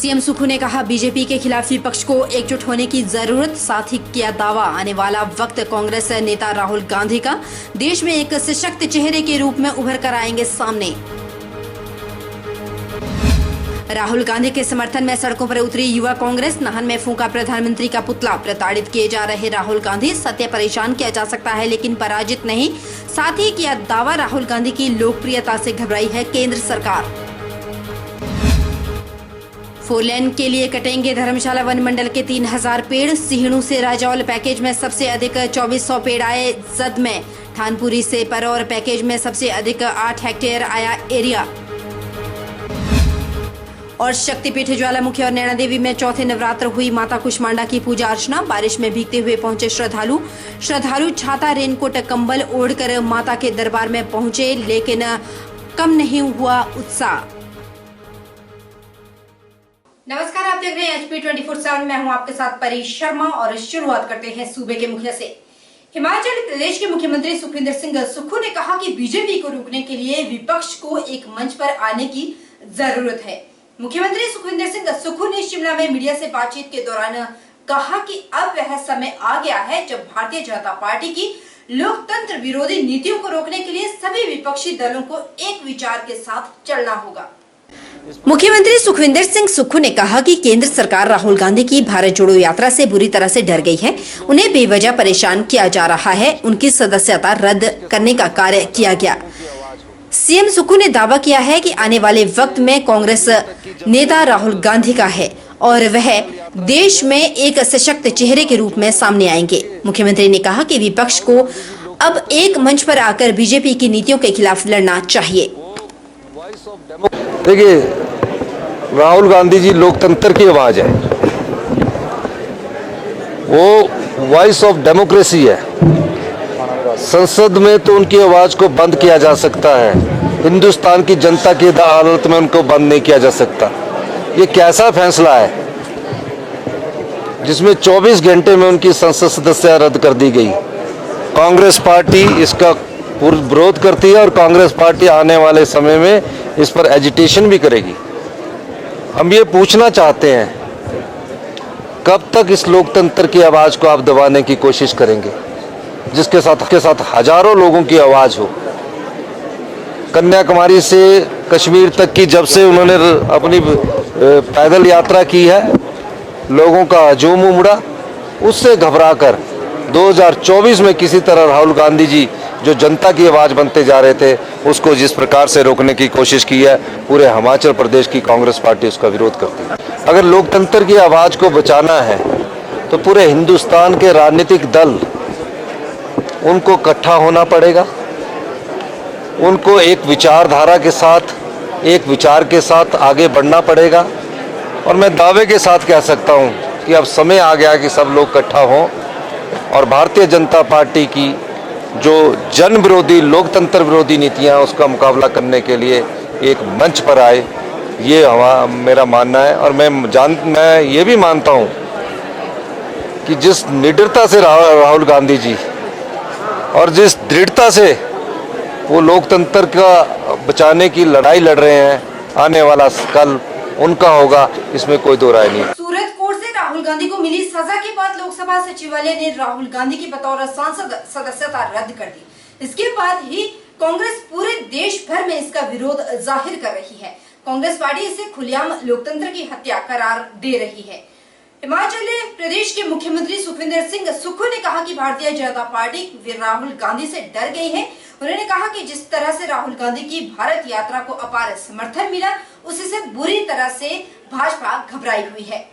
CM Sukhu ने कहा, BJP के खिलाफ विपक्ष को एकजुट होने की जरूरत। साथ ही किया दावा, आने वाला वक्त कांग्रेस नेता राहुल गांधी का देश में एक सशक्त चेहरे के रूप में उभर कर आएंगे सामने। राहुल गांधी के समर्थन में सड़कों पर उतरी युवा कांग्रेस, नाहन में फूंका प्रधानमंत्री का पुतला। प्रताड़ित किए जा रहे राहुल गांधी, सत्य परेशान किया जा सकता है लेकिन पराजित नहीं। साथ ही किया दावा, राहुल गांधी की लोकप्रियता से घबराई है केंद्र सरकार। 4 लेन के लिए कटेंगे धर्मशाला वन मंडल के 3000 पेड़। सिहणु से राजौल पैकेज में सबसे अधिक 2400 पेड़ आए जद में। थानपुरी से परौर पैकेज में सबसे अधिक 8 हेक्टेयर आया एरिया। और शक्तिपीठ ज्वालामुखी और नैना देवी में चौथे नवरात्र हुई माता कुष्मांडा की पूजा अर्चना। बारिश में भीगते हुए पहुंचे श्रद्धालु छाता, रेनकोट, कंबल ओढ़कर माता के दरबार में पहुंचे, लेकिन कम नहीं हुआ उत्साह। नमस्कार, आप देख रहे हैं HP 24/7। मैं हूं आपके साथ परी शर्मा और शुरुआत करते हैं सूबे के मुखिया से। हिमाचल प्रदेश के मुख्यमंत्री सुखविंदर सिंह सुक्खू ने कहा कि बीजेपी को रोकने के लिए विपक्ष को एक मंच पर आने की जरूरत है। मुख्यमंत्री सुखविंदर सिंह सुक्खू ने शिमला में मीडिया से बातचीत के दौरान कहा कि अब वह समय आ गया है जब भारतीय जनता पार्टी की लोकतंत्र विरोधी नीतियों को रोकने के लिए सभी विपक्षी दलों को एक विचार के साथ चलना होगा। मुख्यमंत्री सुखविंदर सिंह सुक्खू ने कहा कि केंद्र सरकार राहुल गांधी की भारत जोड़ो यात्रा से बुरी तरह से डर गई है। उन्हें बेवजह परेशान किया जा रहा है। उनकी सदस्यता रद्द करने का कार्य किया गया। सीएम सुक्खू ने दावा किया है कि आने वाले वक्त में कांग्रेस नेता राहुल गांधी का है और वह देश में एक सशक्त चेहरे के रूप में सामने आएंगे। मुख्यमंत्री ने कहा कि विपक्ष को अब एक मंच पर आकर बीजेपी की नीतियों के खिलाफ लड़ना चाहिए। देखिए, राहुल गांधी जी लोकतंत्र की आवाज है, वो वॉइस ऑफ डेमोक्रेसी है। संसद में तो उनकी आवाज को बंद किया जा सकता है, हिंदुस्तान की जनता की अदालत में उनको बंद नहीं किया जा सकता। ये कैसा फैसला है जिसमें 24 घंटे में उनकी संसद सदस्यता रद्द कर दी गई। कांग्रेस पार्टी इसका विरोध करती है और कांग्रेस पार्टी आने वाले समय में इस पर एजिटेशन भी करेगी। हम ये पूछना चाहते हैं, कब तक इस लोकतंत्र की आवाज़ को आप दबाने की कोशिश करेंगे, जिसके साथ हजारों लोगों की आवाज़ हो। कन्याकुमारी से कश्मीर तक की जब से उन्होंने अपनी पैदल यात्रा की है, लोगों का हजूम उमड़ा, उससे घबराकर 2024 में किसी तरह राहुल गांधी जी जो जनता की आवाज़ बनते जा रहे थे, उसको जिस प्रकार से रोकने की कोशिश की है, पूरे हिमाचल प्रदेश की कांग्रेस पार्टी उसका विरोध करती है। अगर लोकतंत्र की आवाज़ को बचाना है तो पूरे हिंदुस्तान के राजनीतिक दल, उनको इकट्ठा होना पड़ेगा। उनको एक विचारधारा के साथ, एक विचार के साथ आगे बढ़ना पड़ेगा। और मैं दावे के साथ कह सकता हूँ कि अब समय आ गया कि सब लोग इकट्ठा हों और भारतीय जनता पार्टी की जो जन विरोधी, लोकतंत्र विरोधी नीतियाँ, उसका मुकाबला करने के लिए एक मंच पर आए। ये मेरा मानना है। और मैं ये भी मानता हूँ कि जिस निडरता से राहुल गांधी जी और जिस दृढ़ता से वो लोकतंत्र का बचाने की लड़ाई लड़ रहे हैं, आने वाला कल उनका होगा, इसमें कोई दो राय नहीं। सूरत कोर्ट से राहुल गांधी को मिली सजा के बाद लोकसभा सचिवालय ने राहुल गांधी की बतौर सांसद सदस्यता रद्द कर दी। इसके बाद ही कांग्रेस पूरे देश भर में इसका विरोध जाहिर कर रही है। कांग्रेस पार्टी इसे खुलेआम लोकतंत्र की हत्या करार दे रही है। हिमाचल प्रदेश के मुख्यमंत्री सुखविंदर सिंह सुक्खू ने कहा कि भारतीय जनता पार्टी राहुल गांधी से डर गई है। उन्होंने कहा कि जिस तरह से राहुल गांधी की भारत यात्रा को अपार समर्थन मिला, उससे बुरी तरह से भाजपा घबराई हुई है।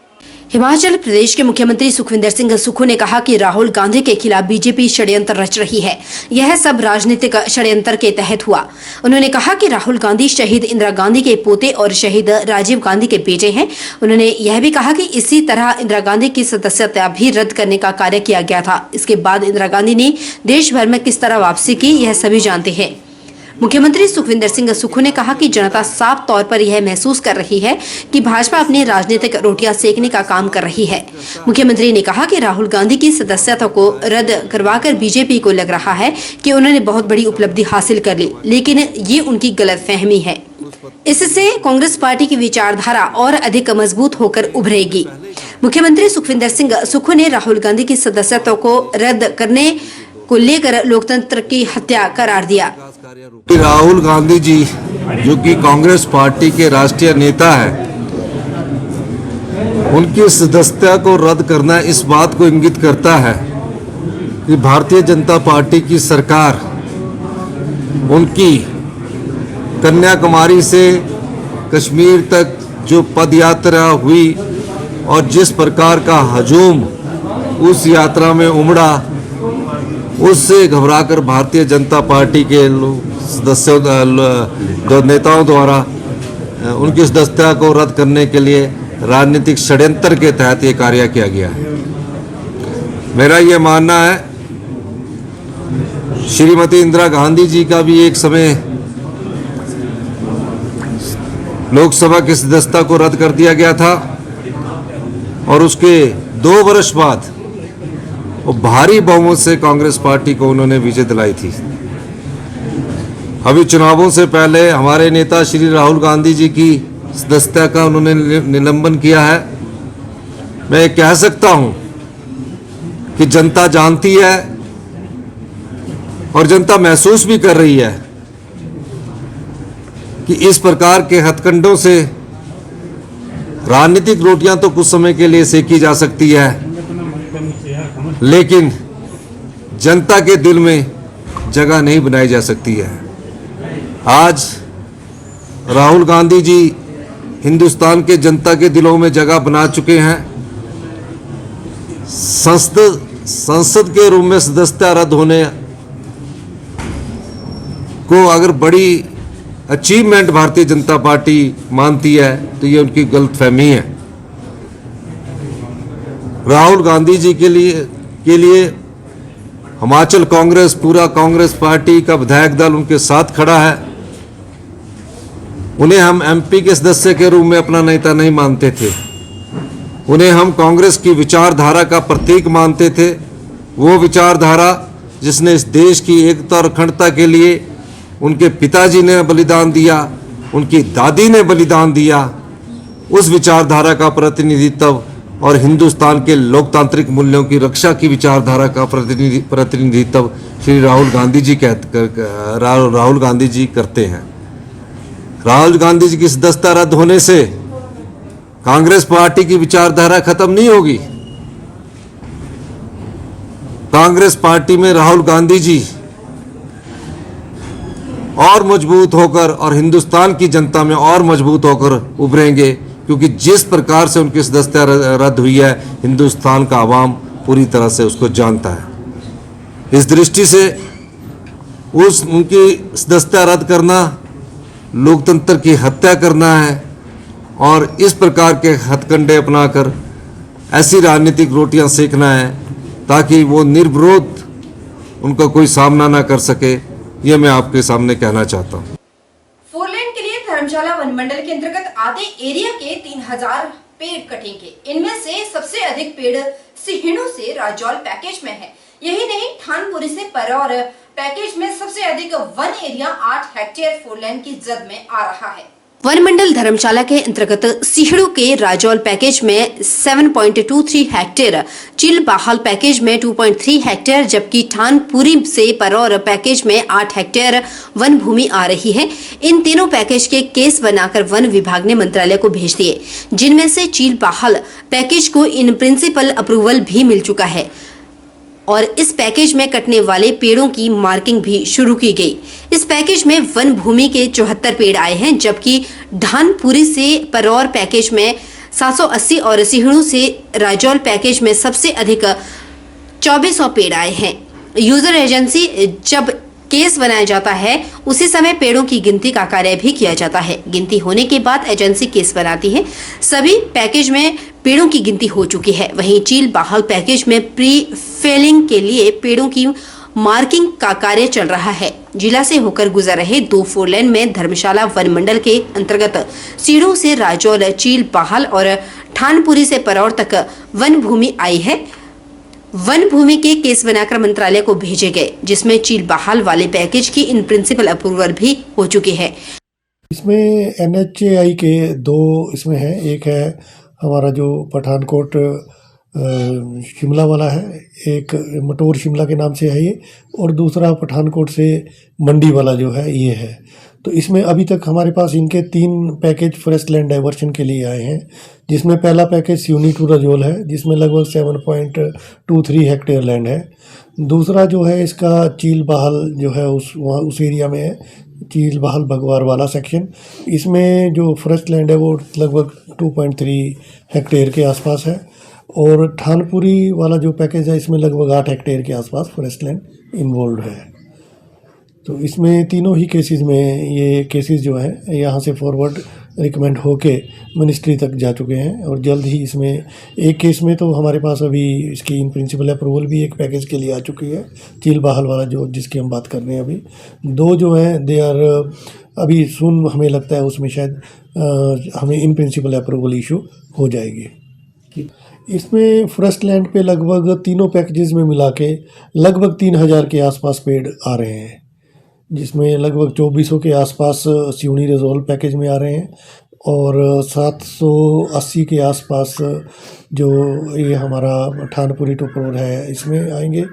हिमाचल प्रदेश के मुख्यमंत्री सुखविंदर सिंह सुक्खू ने कहा कि राहुल गांधी के खिलाफ बीजेपी षड्यंत्र रच रही है। यह सब राजनीतिक षड्यंत्र के तहत हुआ। उन्होंने कहा कि राहुल गांधी शहीद इंदिरा गांधी के पोते और शहीद राजीव गांधी के बेटे हैं। उन्होंने यह भी कहा कि इसी तरह इंदिरा गांधी की सदस्यता भी रद्द करने का कार्य किया गया था। इसके बाद इंदिरा गांधी ने देश भर में किस तरह वापसी की, यह सभी जानते हैं। मुख्यमंत्री सुखविंदर सिंह सुक्खू ने कहा कि जनता साफ तौर पर यह महसूस कर रही है कि भाजपा अपनी राजनीतिक रोटियां सेकने का काम कर रही है। मुख्यमंत्री ने कहा कि राहुल गांधी की सदस्यता को रद्द करवाकर बीजेपी को लग रहा है कि उन्होंने बहुत बड़ी उपलब्धि हासिल कर ली, लेकिन ये उनकी गलतफहमी है। इससे कांग्रेस पार्टी की विचारधारा और अधिक मजबूत होकर उभरेगी। मुख्यमंत्री सुखविंदर सिंह सुक्खू ने राहुल गांधी की सदस्यता को रद्द करने को लेकर लोकतंत्र की हत्या करार दिया। राहुल गांधी जी जो कि कांग्रेस पार्टी के राष्ट्रीय नेता हैं, उनकी सदस्यता को रद्द करना इस बात को इंगित करता है कि भारतीय जनता पार्टी की सरकार उनकी कन्याकुमारी से कश्मीर तक जो पद यात्रा हुई और जिस प्रकार का हजूम उस यात्रा में उमड़ा, उससे घबराकर भारतीय जनता पार्टी के सदस्यों नेताओं द्वारा उनकी सदस्यता को रद्द करने के लिए राजनीतिक षड्यंत्र के तहत ये कार्य किया गया है। मेरा ये मानना है, श्रीमती इंदिरा गांधी जी का भी एक समय लोकसभा की सदस्यता को रद्द कर दिया गया था और उसके 2 वर्ष बाद वो भारी बहुमत से कांग्रेस पार्टी को उन्होंने विजय दिलाई थी। अभी चुनावों से पहले हमारे नेता श्री राहुल गांधी जी की सदस्यता का उन्होंने निलंबन किया है। मैं कह सकता हूं कि जनता जानती है और जनता महसूस भी कर रही है कि इस प्रकार के हथकंडों से राजनीतिक रोटियां तो कुछ समय के लिए सेकी जा सकती है, लेकिन जनता के दिल में जगह नहीं बनाई जा सकती है। आज राहुल गांधी जी हिंदुस्तान के जनता के दिलों में जगह बना चुके हैं। संसद के रूप में सदस्यता रद्द होने को अगर बड़ी अचीवमेंट भारतीय जनता पार्टी मानती है तो ये उनकी गलतफहमी है। राहुल गांधी जी के लिए हिमाचल कांग्रेस, पूरा कांग्रेस पार्टी का विधायक दल उनके साथ खड़ा है। उन्हें हम एमपी के सदस्य के रूप में अपना नेता नहीं मानते थे, उन्हें हम कांग्रेस की विचारधारा का प्रतीक मानते थे। वो विचारधारा जिसने इस देश की एकता और अखंडता के लिए उनके पिताजी ने बलिदान दिया, उनकी दादी ने बलिदान दिया, उस विचारधारा का प्रतिनिधित्व और हिंदुस्तान के लोकतांत्रिक मूल्यों की रक्षा की विचारधारा का प्रतिनिधित्व श्री राहुल गांधी जी करते हैं। राहुल गांधी जी की सदस्यता रद्द होने से कांग्रेस पार्टी की विचारधारा खत्म नहीं होगी। कांग्रेस पार्टी में राहुल गांधी जी और मजबूत होकर और हिंदुस्तान की जनता में और मजबूत होकर उभरेंगे, क्योंकि जिस प्रकार से उनकी सदस्यता रद्द हुई है, हिंदुस्तान का आवाम पूरी तरह से उसको जानता है। इस दृष्टि से उनकी सदस्यता रद्द करना लोकतंत्र की हत्या करना है और इस प्रकार के हथकंडे अपनाकर ऐसी राजनीतिक रोटियां सेकना है ताकि वो निर्विरोध उनका कोई सामना ना कर सके। ये मैं आपके सामने कहना चाहता हूँ। 4 लेन के लिए धर्मशाला वन मंडल के अंतर्गत आते एरिया के 3000 पेड़ कटेंगे। इनमें से सबसे अधिक पेड़ सिहिणु से राजौल पैकेज में है। यही नहीं, थानपुरी से परौर पैकेज में सबसे अधिक वन एरिया 8 हेक्टेयर 4 लेन की जद में आ रहा है। वन मंडल धर्मशाला के अंतर्गत सिहड़ू के राजौल पैकेज में 7.23 हेक्टेयर, चिलबाहल पैकेज में 2.3 हेक्टेयर, जबकि ठानपुरी से परौर पैकेज में 8 हेक्टेयर वन भूमि आ रही है। इन तीनों पैकेज के केस बनाकर वन विभाग ने मंत्रालय को भेज दिए, जिनमें से चिलबाहल पैकेज को इन प्रिंसिपल अप्रूवल भी मिल चुका है और इस पैकेज में कटने वाले पेड़ों की मार्किंग भी शुरू की गई। इस पैकेज में वन भूमि के 74 पेड़ आए हैं, जबकि ढानपुरी से परौर पैकेज में 780 और सिहणु से राजौल पैकेज में सबसे अधिक 2400 पेड़ आए हैं। यूजर एजेंसी जब केस बनाया जाता है उसी समय पेड़ों की गिनती का कार्य भी किया जाता है। गिनती होने के बाद एजेंसी केस बनाती है। सभी पैकेज में पेड़ों की गिनती हो चुकी है। वहीं चिलबाहल पैकेज में प्री फेलिंग के लिए पेड़ों की मार्किंग का कार्य चल रहा है। जिला से होकर गुजर रहे 2 4 लेन में धर्मशाला वन मंडल के अंतर्गत सीढ़ू से राजौल, चिलबाहल और ठानपुरी से परौर तक वन भूमि आई है। वन भूमि के केस बनाकर मंत्रालय को भेजे गए, जिसमें चिलबाहल वाले पैकेज की इन प्रिंसिपल अप्रूवल भी हो चुकी है। इसमें NHAI के दो इसमें है, एक है हमारा जो पठानकोट शिमला वाला है, एक मटोर शिमला के नाम से है ये, और दूसरा पठानकोट से मंडी वाला जो है ये है। तो इसमें अभी तक हमारे पास इनके 3 पैकेज फॉरेस्ट लैंड डाइवर्शन के लिए आए हैं, जिसमें पहला पैकेज सिवनी टू रजोल है, जिसमें लगभग 7.23 हेक्टेयर लैंड है। दूसरा जो है इसका चील बहाल जो है उस एरिया में है, चील बहाल भगवार वाला सेक्शन। इसमें जो फॉरेस्ट लैंड है वो लगभग 2.3 हेक्टेयर के आसपास है, और थानपुरी वाला जो पैकेज है इसमें लगभग 8 हेक्टेयर के आसपास फॉरेस्ट लैंड इन्वॉल्व है। तो इसमें तीनों ही केसेस में ये केसेस जो हैं यहाँ से फॉरवर्ड रिकमेंड होके मिनिस्ट्री तक जा चुके हैं, और जल्द ही इसमें एक केस में तो हमारे पास अभी इसकी इन प्रिंसिपल अप्रूवल भी एक पैकेज के लिए आ चुकी है, चील बहाल वाला जो जिसकी हम बात कर रहे हैं। अभी 2 जो हैं दे आर अभी सुन, हमें लगता है उसमें शायद हमें इन प्रिंसिपल अप्रूवल इशू हो जाएगी। इसमें फॉरेस्ट लैंड पे लगभग तीनों पैकेजेस में मिला के लगभग 3000 के आसपास पेड़ आ रहे हैं, जिसमें लगभग 2400 के आसपास सिवनी रजोल पैकेज में आ रहे हैं, और 780 के आसपास जो ये हमारा थानपुरी टोपरोड है इसमें आएंगे,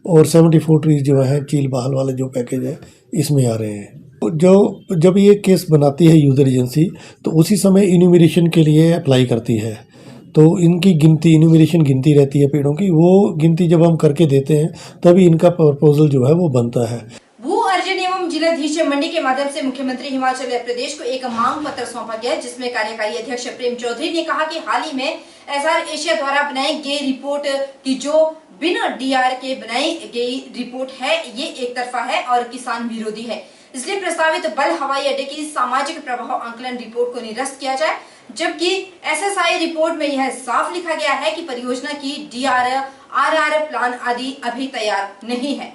और 74 ट्रीज जो हैं चील बहाल वाले जो पैकेज है इसमें आ रहे हैं। जब ये केस बनाती है यूजर एजेंसी तो उसी समय इन्यूमरेशन के लिए अप्लाई करती है, तो इनकी गिनती इन्यूमरेशन गिनती रहती है पेड़ों की, वो गिनती जब हम करके देते हैं तभी इनका प्रपोजल जो है वो बनता है। भू अर्जन एवं जिलाधीश मंडी के माध्यम से मुख्यमंत्री हिमाचल प्रदेश को एक मांग पत्र सौंपा गया, जिसमें कार्यकारी अध्यक्ष प्रेम चौधरी ने कहा कि हाल ही में एसआर एशिया द्वारा बनाई गई रिपोर्ट की जो बिना डीआर के बनाई गई रिपोर्ट है ये एक तरफा है और किसान विरोधी है, इसलिए प्रस्तावित बल हवाई अड्डे की सामाजिक प्रभाव आंकलन रिपोर्ट को निरस्त किया जाए। जबकि एसएसआई रिपोर्ट में यह साफ लिखा गया है कि परियोजना की डीआर, आरआर प्लान आदि अभी तैयार नहीं है।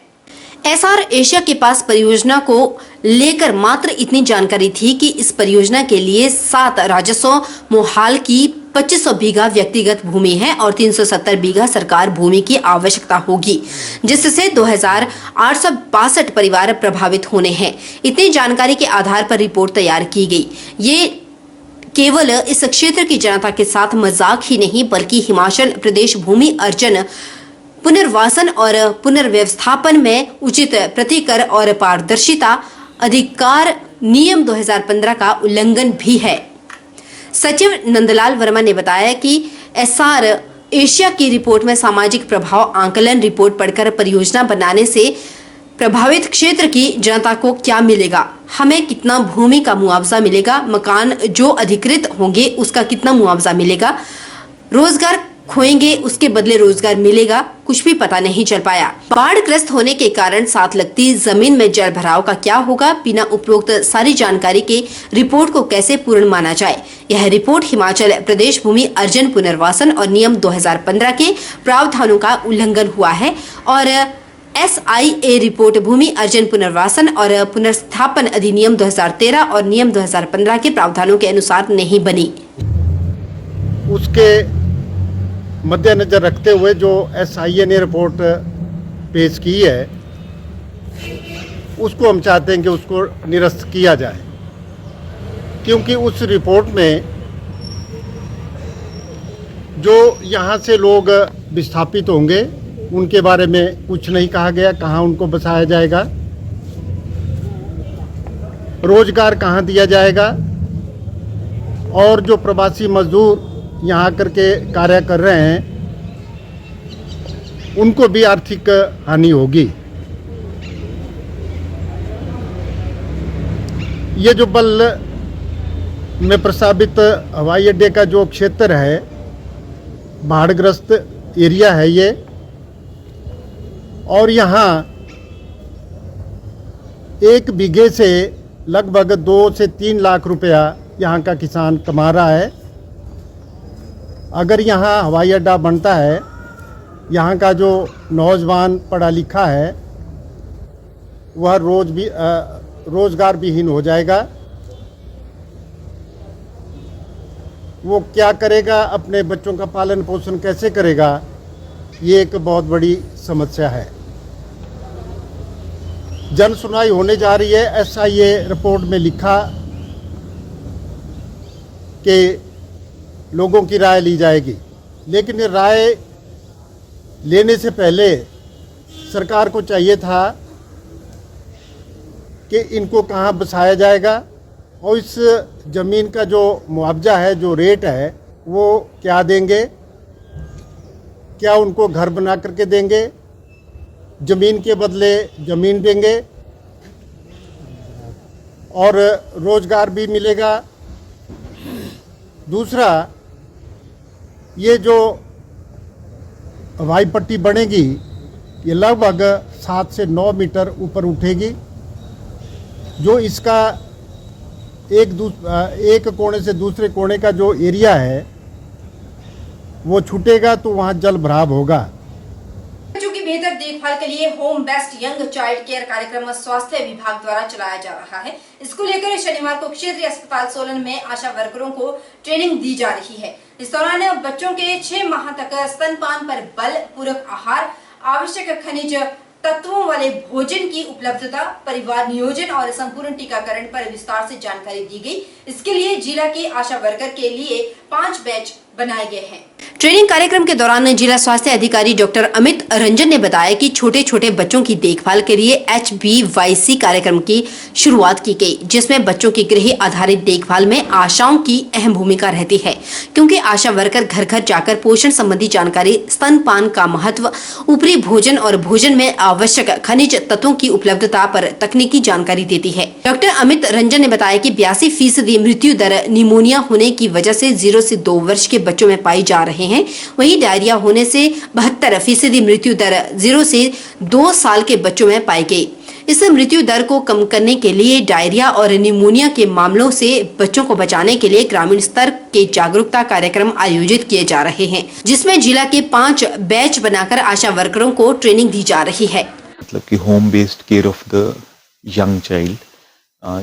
एसआर एशिया के पास परियोजना को लेकर मात्र इतनी जानकारी थी कि इस परियोजना के लिए 7 राजस्व मोहाल की 2500 बीघा व्यक्तिगत भूमि है और 370 बीघा सरकार भूमि की आवश्यकता होगी, जिससे 2862 परिवार प्रभावित होने हैं। इतनी जानकारी के आधार पर रिपोर्ट तैयार की गई। ये केवल इस क्षेत्र की जनता के साथ मजाक ही नहीं बल्कि हिमाचल प्रदेश भूमि अर्जन, पुनर्वासन और पुनर्व्यवस्थापन में उचित प्रतिकर और पारदर्शिता अधिकार नियम 2015 का उल्लंघन भी है। सचिव नंदलाल वर्मा ने बताया कि एसआर एशिया की रिपोर्ट में सामाजिक प्रभाव आंकलन रिपोर्ट पढ़कर परियोजना बनाने से प्रभावित क्षेत्र की जनता को क्या मिलेगा, हमें कितना भूमि का मुआवजा मिलेगा, मकान जो अधिकृत होंगे उसका कितना मुआवजा मिलेगा, रोजगार खोएंगे उसके बदले रोजगार मिलेगा, कुछ भी पता नहीं चल पाया। बाढ़ग्रस्त होने के कारण साथ लगती जमीन में जल भराव का क्या होगा, बिना उपरोक्त सारी जानकारी के रिपोर्ट को कैसे पूर्ण माना जाए। यह रिपोर्ट हिमाचल प्रदेश भूमि अर्जन पुनर्वासन और नियम 2015 के प्रावधानों का उल्लंघन हुआ है और SIA रिपोर्ट भूमि अर्जन पुनर्वासन और पुनर्स्थापन अधिनियम 2013 और नियम 2015 के प्रावधानों के अनुसार नहीं बनी। उसके मद्देनजर रखते हुए जो SIA ने रिपोर्ट पेश की है उसको हम चाहते हैं कि उसको निरस्त किया जाए, क्योंकि उस रिपोर्ट में जो यहाँ से लोग विस्थापित होंगे उनके बारे में कुछ नहीं कहा गया, कहाँ उनको बसाया जाएगा, रोजगार कहाँ दिया जाएगा, और जो प्रवासी मजदूर यहाँ करके कार्य कर रहे हैं उनको भी आर्थिक हानि होगी। ये जो बल में प्रस्तावित हवाई अड्डे का जो क्षेत्र है, बाढ़ग्रस्त एरिया है ये, और यहाँ 1 बीघे से लगभग 2 से 3 लाख रुपया यहाँ का किसान कमा रहा है। अगर यहाँ हवाई अड्डा बनता है, यहाँ का जो नौजवान पढ़ा लिखा है वह रोजगार विहीन हो जाएगा। वो क्या करेगा, अपने बच्चों का पालन पोषण कैसे करेगा, ये एक बहुत बड़ी समस्या है। जन सुनवाई होने जा रही है। SIA रिपोर्ट में लिखा के लोगों की राय ली जाएगी, लेकिन ये राय लेने से पहले सरकार को चाहिए था कि इनको कहाँ बसाया जाएगा और इस ज़मीन का जो मुआवजा है, जो रेट है, वो क्या देंगे, क्या उनको घर बना करके देंगे, ज़मीन के बदले ज़मीन देंगे और रोज़गार भी मिलेगा। दूसरा, ये जो हवाई पट्टी बनेगी ये लगभग 7 से 9 मीटर ऊपर उठेगी, जो इसका एक कोने से दूसरे कोने का जो एरिया है वो छूटेगा, तो वहाँ जल भराव होगा। बच्चों की बेहतर देखभाल के लिए home based young child care कार्यक्रम स्वास्थ्य विभाग द्वारा चलाया जा रहा है। इसको लेकर शनिवार को क्षेत्रीय अस्पताल सोलन में आशा वर्करों को ट्रेनिंग दी जा रही है। इस दौरान बच्चों के 6 माह तक स्तनपान पर बल, पूरक आहार, आवश्यक खनिज तत्वों वाले भोजन की उपलब्धता, परिवार नियोजन और संपूर्ण टीकाकरण पर विस्तार से जानकारी दी गई। इसके लिए जिला के आशा वर्कर के लिए 5 बैच बनाए गए हैं। ट्रेनिंग कार्यक्रम के दौरान जिला स्वास्थ्य अधिकारी डॉक्टर अमित रंजन ने बताया कि छोटे छोटे बच्चों की देखभाल के लिए HBYC कार्यक्रम की शुरुआत की गई, जिसमें बच्चों की गृह आधारित देखभाल में आशाओं की अहम भूमिका रहती है, क्योंकि आशा वर्कर घर घर जाकर पोषण संबंधी जानकारी, स्तनपान का महत्व, ऊपरी भोजन और भोजन में आवश्यक खनिज तत्वों की उपलब्धता पर तकनीकी जानकारी देती है। डॉक्टर अमित रंजन ने बताया कि 82% मृत्यु दर निमोनिया होने की वजह से 0 से 2 वर्ष के बच्चों में पाई जा रहे हैं। वहीं डायरिया होने से 72% मृत्यु दर 0 से 2 साल के बच्चों में पाई गई। इस मृत्यु दर को कम करने के लिए डायरिया और निमोनिया के मामलों से बच्चों को बचाने के लिए ग्रामीण स्तर के जागरूकता कार्यक्रम आयोजित किए जा रहे हैं, जिसमें जिला के 5 बैच बनाकर आशा वर्करों को ट्रेनिंग दी जा रही है। मतलब कि home based care of the young child,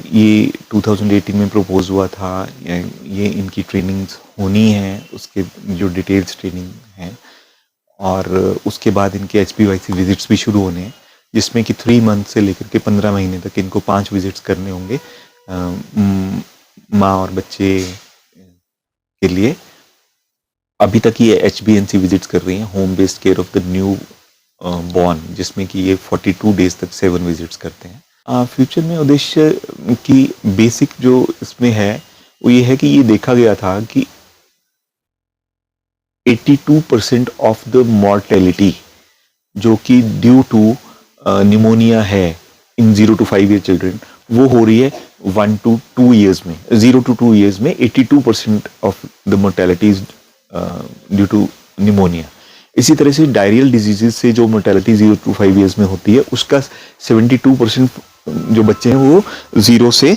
ये 2018 में प्रपोज हुआ था। ये इनकी ट्रेनिंग्स होनी है, उसके जो डिटेल्स ट्रेनिंग है, और उसके बाद इनके HBYC विजिट्स भी शुरू होने हैं, जिसमें कि 3 मंथ से लेकर के 15 महीने तक इनको 5 विजिट्स करने होंगे माँ और बच्चे के लिए। अभी तक ये HBNC विजिट्स कर रही हैं, home based care of the new born, जिसमें कि ये 42 डेज तक 7 विजिट्स करते हैं। फ्यूचर में उद्देश्य की बेसिक जो इसमें है वो ये है कि ये देखा गया था कि 82% ऑफ द मॉर्टेलिटी जो कि ड्यू टू निमोनिया है इन 0 to 5 year चिल्ड्रन, वो हो रही है 1 to 2 years में। 0 to 2 years में 82% of the mortality is due to pneumonia. इसी तरह से डायरियल डिजीजेस से जो मोर्टेलिटी 0 to 5 years में होती है, उसका 72% जो बच्चे हैं वो 0 से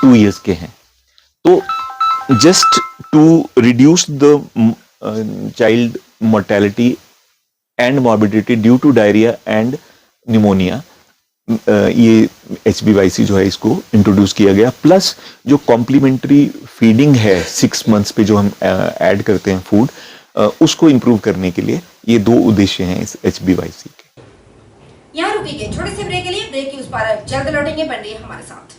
2 years के हैं। तो just to reduce the child mortality and morbidity due to diarrhoea and pneumonia, ये HBYC जो है इसको इंट्रोड्यूस किया गया। प्लस जो कॉम्प्लीमेंट्री फीडिंग है 6 months पे जो हम ऐड करते हैं फूड, उसको इम्प्रूव करने के लिए ये 2 उद्देश्य हैं इस HBYC के। यहाँ रुकेंगे छोटे से ब्रेक के लिए। ब्रेक की उस पार जल्द लौटेंगे, बन रही है हमारे साथ।